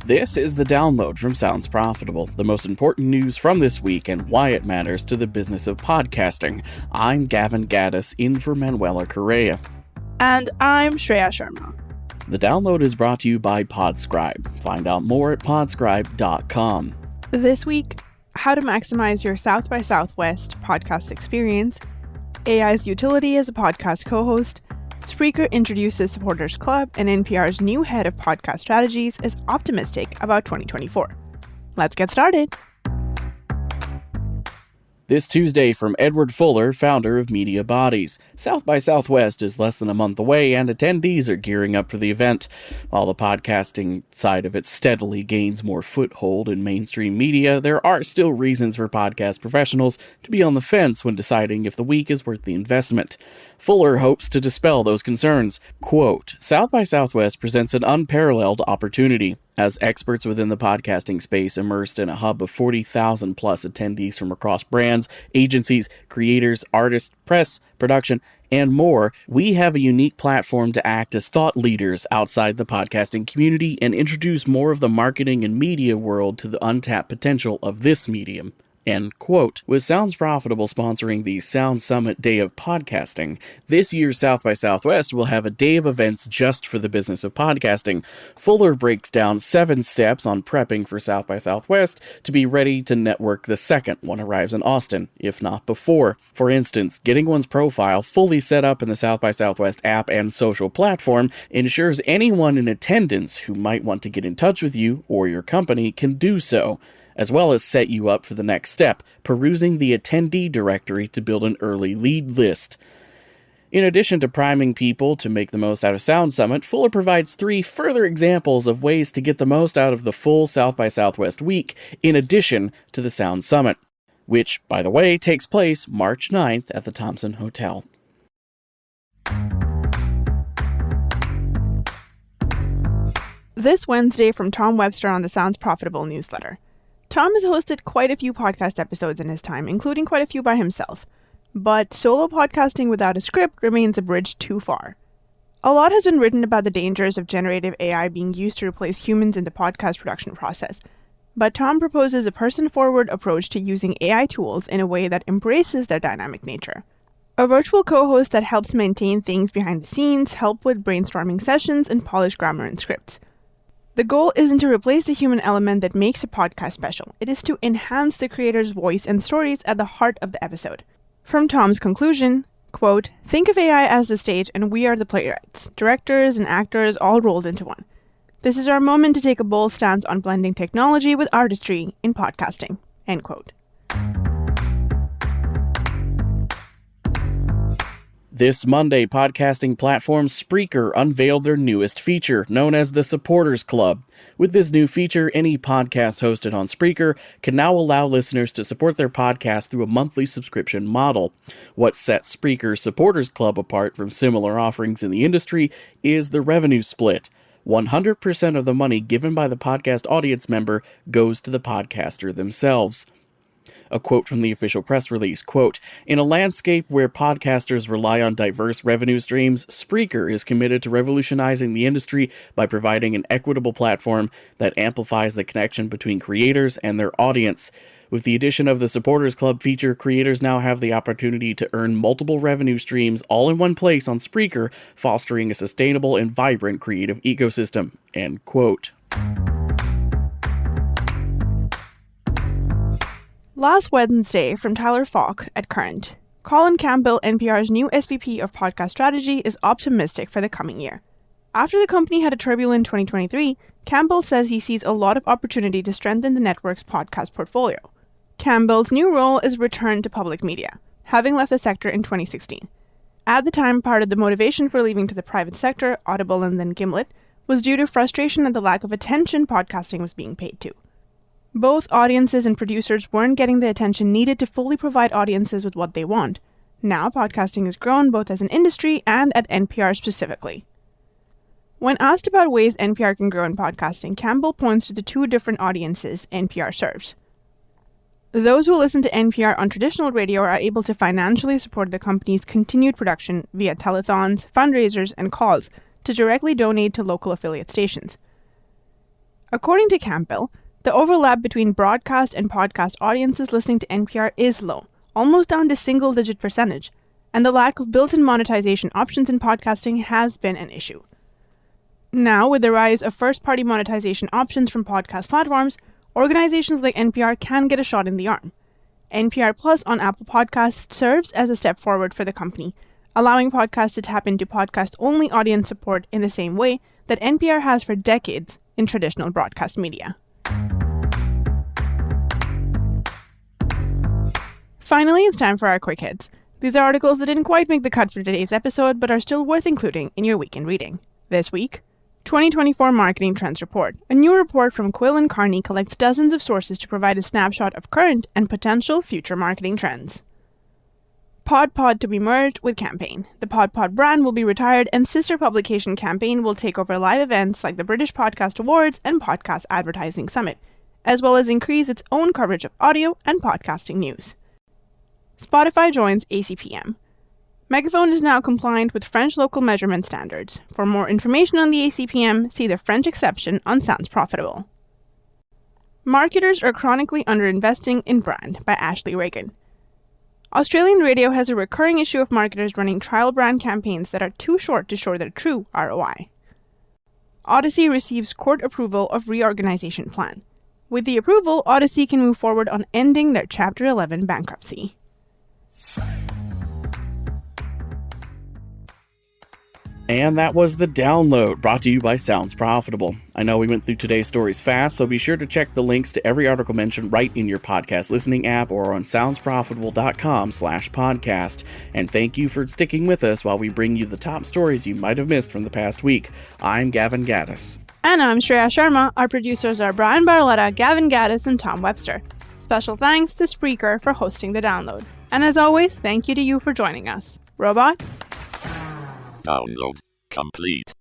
This is the download from Sounds Profitable, the most important news from this week and why it matters to the business of podcasting. I'm Gavin Gaddis, in for Manuela Correa. And I'm Shreya Sharma. The download is brought to you by Podscribe. Find out more at podscribe.com. This week, how to maximize your South by Southwest podcast experience, AI's utility as a podcast co-host, Spreaker introduces Supporters Club, and NPR's new head of podcast strategies is optimistic about 2024. Let's get started. This Tuesday from Edward Fuller, founder of Media Bodies. South by Southwest is less than a month away, and attendees are gearing up for the event. While the podcasting side of it steadily gains more foothold in mainstream media, there are still reasons for podcast professionals to be on the fence when deciding if the week is worth the investment. Fuller hopes to dispel those concerns. Quote, South by Southwest presents an unparalleled opportunity. As experts within the podcasting space immersed in a hub of 40,000 plus attendees from across brands, agencies, creators, artists, press, production, and more, we have a unique platform to act as thought leaders outside the podcasting community and introduce more of the marketing and media world to the untapped potential of this medium. End quote. With Sounds Profitable sponsoring the Sound Summit Day of Podcasting, this year's South by Southwest will have a day of events just for the business of podcasting. Fuller breaks down 7 steps on prepping for South by Southwest to be ready to network the second one arrives in Austin, if not before. For instance, getting one's profile fully set up in the South by Southwest app and social platform ensures anyone in attendance who might want to get in touch with you or your company can do so, as well as set you up for the next step, perusing the attendee directory to build an early lead list. In addition to priming people to make the most out of Sound Summit, Fuller provides 3 further examples of ways to get the most out of the full South by Southwest week, in addition to the Sound Summit, which, by the way, takes place March 9th at the Thompson Hotel. This Wednesday from Tom Webster on the Sounds Profitable newsletter. Tom has hosted quite a few podcast episodes in his time, including quite a few by himself. But solo podcasting without a script remains a bridge too far. A lot has been written about the dangers of generative AI being used to replace humans in the podcast production process. But Tom proposes a person-forward approach to using AI tools in a way that embraces their dynamic nature. A virtual co-host that helps maintain things behind the scenes, help with brainstorming sessions, and polish grammar and scripts. The goal isn't to replace the human element that makes a podcast special. It is to enhance the creator's voice and stories at the heart of the episode. From Tom's conclusion, quote, think of AI as the stage and we are the playwrights, directors and actors all rolled into one. This is our moment to take a bold stance on blending technology with artistry in podcasting, end quote. This Monday, podcasting platform Spreaker unveiled their newest feature, known as the Supporters Club. With this new feature, any podcast hosted on Spreaker can now allow listeners to support their podcast through a monthly subscription model. What sets Spreaker's Supporters Club apart from similar offerings in the industry is the revenue split. 100% of the money given by the podcast audience member goes to the podcaster themselves. A quote from the official press release, quote, in a landscape where podcasters rely on diverse revenue streams, Spreaker is committed to revolutionizing the industry by providing an equitable platform that amplifies the connection between creators and their audience. With the addition of the Supporters Club feature, creators now have the opportunity to earn multiple revenue streams all in one place on Spreaker, fostering a sustainable and vibrant creative ecosystem, end quote. Last Wednesday, from Tyler Falk at Current, Colin Campbell, NPR's new SVP of Podcast Strategy, is optimistic for the coming year. After the company had a turbulent 2023, Campbell says he sees a lot of opportunity to strengthen the network's podcast portfolio. Campbell's new role is return to public media, having left the sector in 2016. At the time, part of the motivation for leaving to the private sector, Audible and then Gimlet, was due to frustration at the lack of attention podcasting was being paid to. Both audiences and producers weren't getting the attention needed to fully provide audiences with what they want. Now, podcasting has grown both as an industry and at NPR specifically. When asked about ways NPR can grow in podcasting, Campbell points to the 2 different audiences NPR serves. Those who listen to NPR on traditional radio are able to financially support the company's continued production via telethons, fundraisers, and calls to directly donate to local affiliate stations. According to Campbell, the overlap between broadcast and podcast audiences listening to NPR is low, almost down to single-digit percentage, and the lack of built-in monetization options in podcasting has been an issue. Now, with the rise of first-party monetization options from podcast platforms, organizations like NPR can get a shot in the arm. NPR Plus on Apple Podcasts serves as a step forward for the company, allowing podcasts to tap into podcast-only audience support in the same way that NPR has for decades in traditional broadcast media. Finally, it's time for our quick hits. These are articles that didn't quite make the cut for today's episode, but are still worth including in your weekend reading. This week, 2024 Marketing Trends Report. A new report from Quill and Carney collects dozens of sources to provide a snapshot of current and potential future marketing trends. Pod to be merged with Campaign. The Pod brand will be retired, and sister publication Campaign will take over live events like the British Podcast Awards and Podcast Advertising Summit, as well as increase its own coverage of audio and podcasting news. Spotify joins ACPM. Megaphone is now compliant with French local measurement standards. For more information on the ACPM, see the French exception on Sounds Profitable. Marketers are chronically underinvesting in brand by Ashley Reagan. Australian radio has a recurring issue of marketers running trial brand campaigns that are too short to show their true ROI. Odyssey receives court approval of reorganization plan. With the approval, Odyssey can move forward on ending their Chapter 11 bankruptcy. And that was The Download, brought to you by Sounds Profitable. I know we went through today's stories fast, so be sure to check the links to every article mentioned right in your podcast listening app or on soundsprofitable.com/podcast. And thank you for sticking with us while we bring you the top stories you might have missed from the past week. I'm Gavin Gaddis. And I'm Shreya Sharma. Our producers are Brian Barletta, Gavin Gaddis, and Tom Webster. Special thanks to Spreaker for hosting The Download. And as always, thank you to you for joining us. Robot? Download complete.